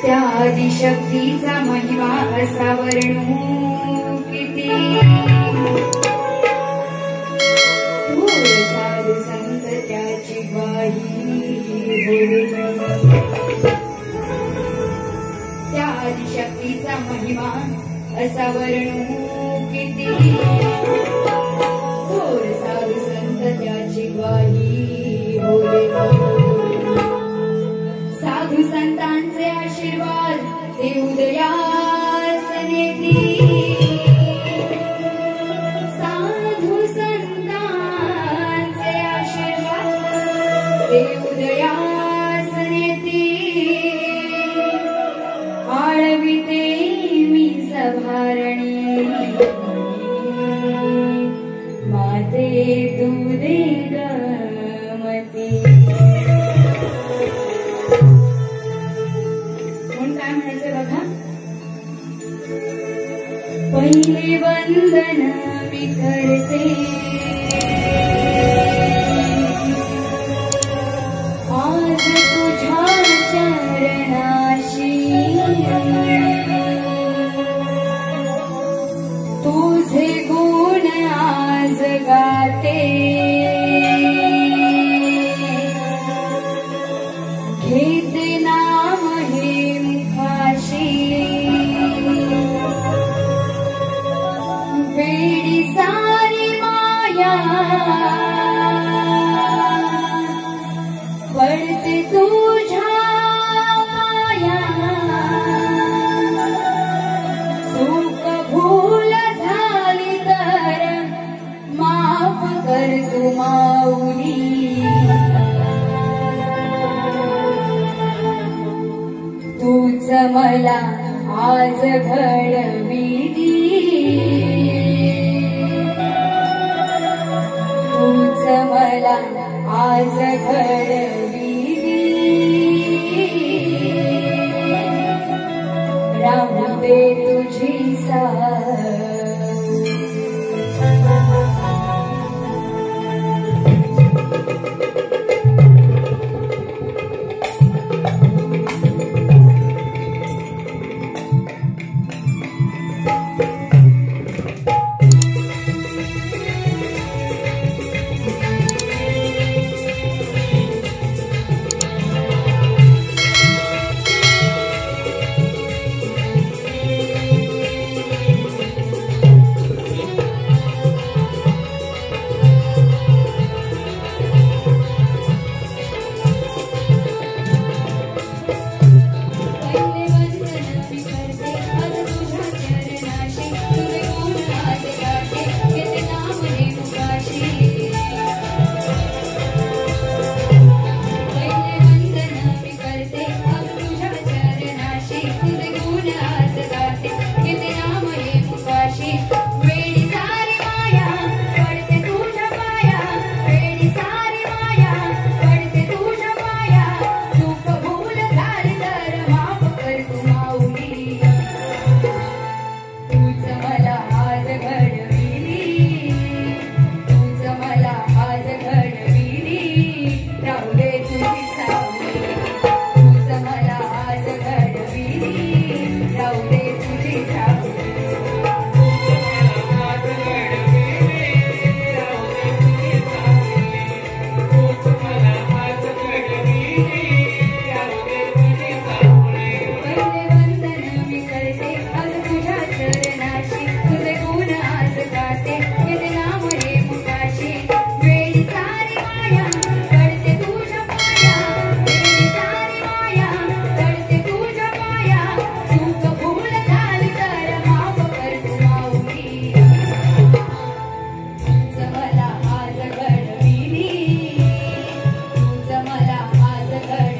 त्या आदिशक्तीचा महिमा असा वर्णू किती, थोर साधू संत त्याची ग्वाही बोले। त्या आदिशक्तीचा महिमा असा वर्णू किती, थोर साधू संत त्याची ग्वाही बोले। साधू संतांचे आशीर्वाद ते उदयास नेती, साधू संतांचे आशीर्वाद ते उदयास नेती। आळविते मी सभारणी माते तू दे गमती। पहिले वंदन मी करते आज तुझ्या चरणाशी, तुझे गुण आज गाते घेते नाम हे मुखाशी। वेडी सारी माया पडते तुझ्या माया, चूक भूल झाली तर माफ कर तू माऊली। तूच मला आज घडविली, तूच मला आज घडविली। राहू दे तुझी साथ, आज घडविली, तुझ मला आज घड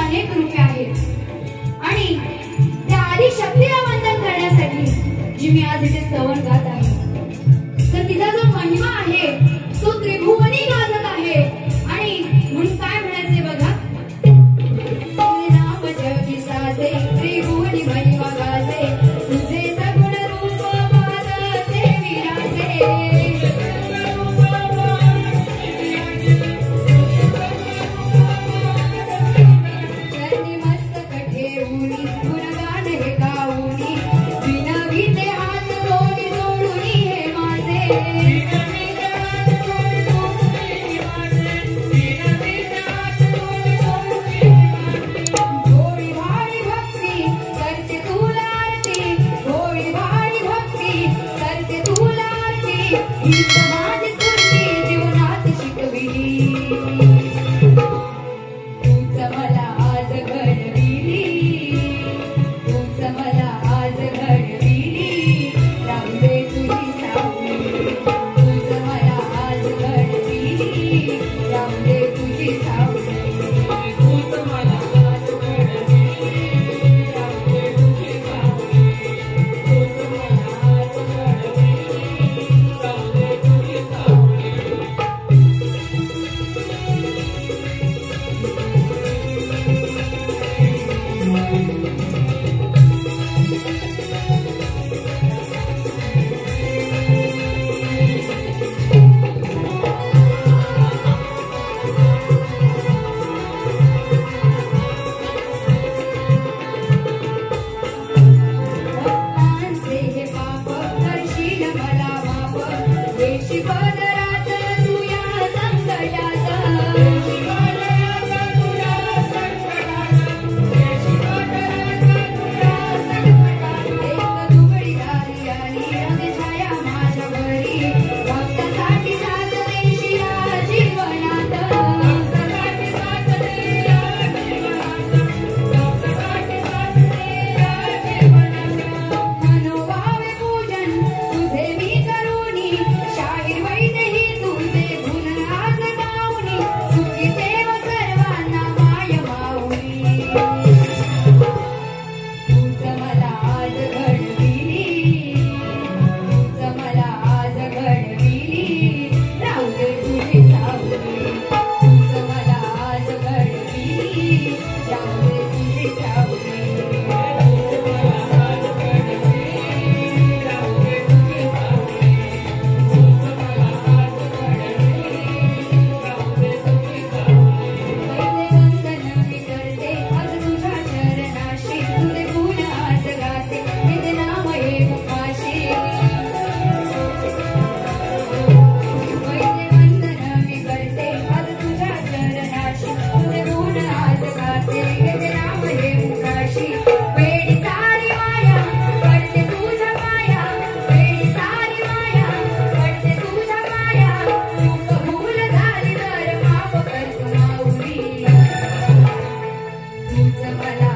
अनेक रूपे आहेत आणि त्या आदी शक्तीला वंदन करण्यासाठी जी मी आज इथे स्तवन गात आहे तर तिचा जो महिमा आहे तो त्रिभुवनी गाजत आहे आणि म्हणून काय म्हणायचे बघा तुझे नाम जगी साजे त्रिभुवनी महिमा गाजे तुझे सगुण रूप पादाचे विराजे चरणी मस्तक ठेवूनी गुणगान हे गाऊनी विनविते हात दोन्ही जोडूनी हे माझे भोळी भाळी भक्ती करते तुला आरती भोळी भाळी भक्ती करते तुला आरती हीच माझी स्फूर्ती जीवनात शिकविली तूच मला आज घडविली तूच मला आज घडविली राहू दे तुझी सावली तूच मला आज घडविली राहू दे तुझी सावली तूच मला आज घडविली राहू दे तुझी सावली तूच मला आज घडविली राहू दे तुझी सावली भक्तांचे हे पाप करशील मला माफ देशी पदरात तू या संकटात देशी पदरात तुझ्या संकटात देशी पदरात तुझ्या संकटात एक दुबळी दारी आली रंगछाया माझ्या घरी भक्तासाठी साथ देशी या जीवनात भक्तासाठी साथ दे या जीवनात भक्तासाठी साथ दे या जीवनात मनोभावे पूजन तुझे मी करूनी शाहीर वैद्यही तुझे गुण आज गाऊनी सुखी देव सर्वांना माय माऊली तूच मला आज घडविली तूच मला आज घडविली राहू दे तुझी सावली तूच मला आज घडविली राहू दे तुझी सावली तूच मला आज घडविली राहू दे तुझी सावली तूच मला आज घडविली राहू दे तुझी सावली पहिले वंदन मी करते आज तुझ्या चरणाशी तुझे गुण आज गाते नित्य नाम हे मुखाशी पहिले वंदन मी करते आज तुझ्या चरणाशी तुझे गुण आज गाते नित्य नाम हे मुखाशी वेडी सारी माया पडते तुझ्या माया वेडी सारी माया पडते तुझ्या माया चूक भूल झाली तर माफ कर तू माऊली तूच मला